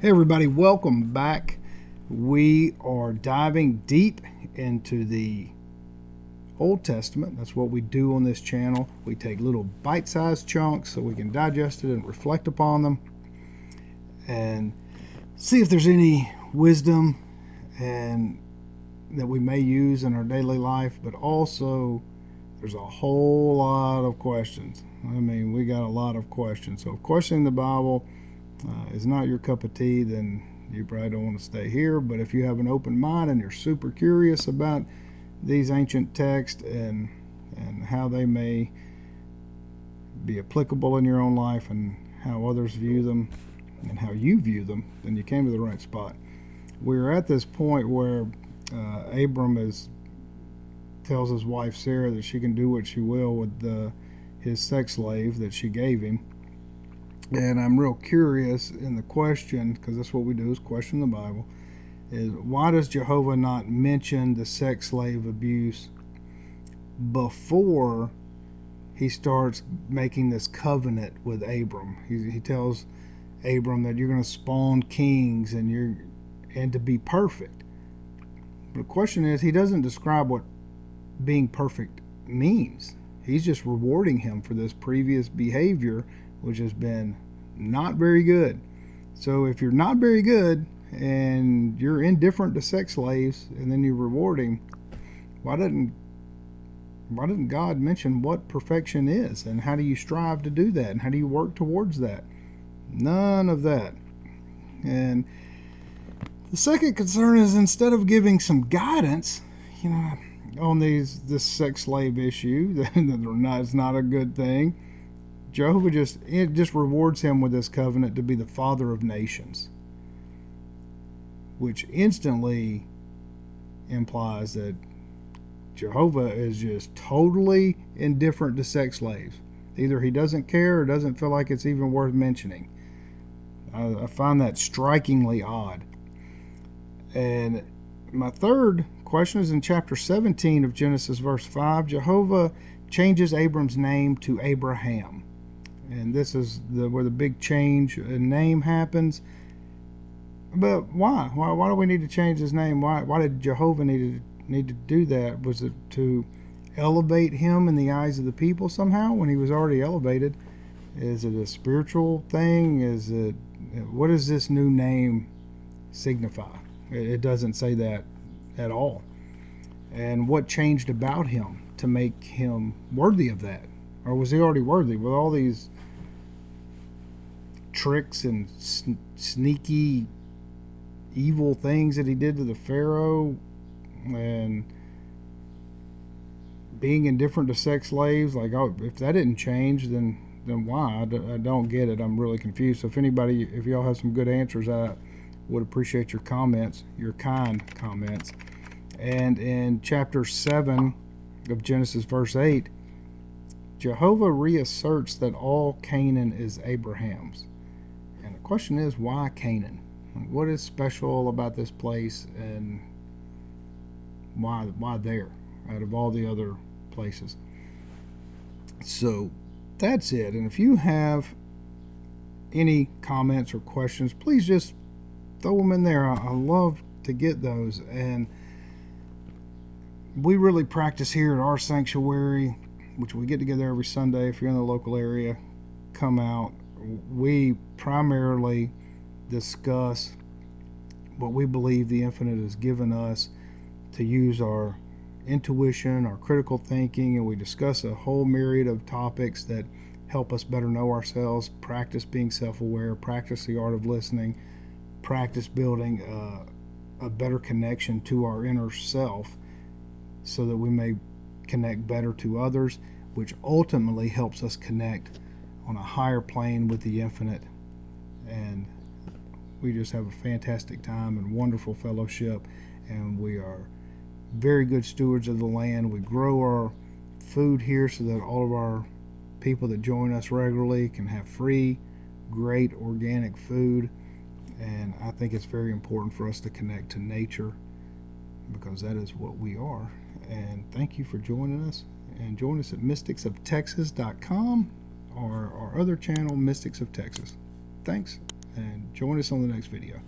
Hey, everybody, welcome back. We are diving deep into the Old Testament. That's what we do on this channel. We take little bite sized chunks so we can digest it and reflect upon them and see if there's any wisdom and that we may use in our daily life, but also there's a whole lot of questions. We got a lot of questions. So, if questioning the Bible is not your cup of tea, then you probably don't want to stay here. But if you have an open mind and you're super curious about these ancient texts and how they may be applicable in your own life and how others view them and how you view them, then you came to the right spot. We're at this point where Abram tells his wife Sarah that she can do what she will with his sex slave that she gave him. And I'm real curious in the question, because that's what we do, is question the Bible, is why does Jehovah not mention the sex slave abuse before he starts making this covenant with Abram? He tells Abram that you're going to spawn kings and to be perfect. But the question is, he doesn't describe what being perfect means. He's just rewarding him for this previous behavior, which has been not very good. So if you're not very good and you're indifferent to sex slaves and then you reward him, why didn't God mention what perfection is and how do you strive to do that and how do you work towards that? None of that. And the second concern is, instead of giving some guidance, on this sex slave issue that is not a good thing, Jehovah just rewards him with this covenant to be the father of nations, which instantly implies that Jehovah is just totally indifferent to sex slaves. Either he doesn't care or doesn't feel like it's even worth mentioning. I find that strikingly odd. And my third question is in chapter 17 of Genesis, verse 5. Jehovah changes Abram's name to Abraham. And this is where the big change in name happens. But why? Why do we need to change his name? Why did Jehovah need to do that? Was it to elevate him in the eyes of the people somehow when he was already elevated? Is it a spiritual thing? What does this new name signify? It doesn't say that at all. And what changed about him to make him worthy of that? Or was he already worthy with all these tricks and sneaky evil things that he did to the Pharaoh and being indifferent to sex slaves? Like, if that didn't change, then why? I don't get it. I'm really confused. So if y'all have some good answers, I would appreciate your comments, your kind comments. And in chapter 7 of Genesis, verse 8, Jehovah reasserts that all Canaan is Abraham's. And the question is, why Canaan? What is special about this place, and why there out of all the other places? So that's it. And if you have any comments or questions, please just throw them in there. I love to get those. And we really practice here at our sanctuary, which we get together every Sunday. If you're in the local area, come out. We primarily discuss what we believe the infinite has given us to use our intuition, our critical thinking, and we discuss a whole myriad of topics that help us better know ourselves, practice being self-aware, practice the art of listening, practice building a better connection to our inner self so that we may connect better to others, which ultimately helps us connect on a higher plane with the infinite. And we just have a fantastic time and wonderful fellowship, and we are very good stewards of the land. We grow our food here so that all of our people that join us regularly can have free, great organic food. And I think it's very important for us to connect to nature, because that is what we are. And thank you for joining us. And join us at mysticsofTexas.com or our other channel, Mystics of Texas. Thanks. and join us on the next video.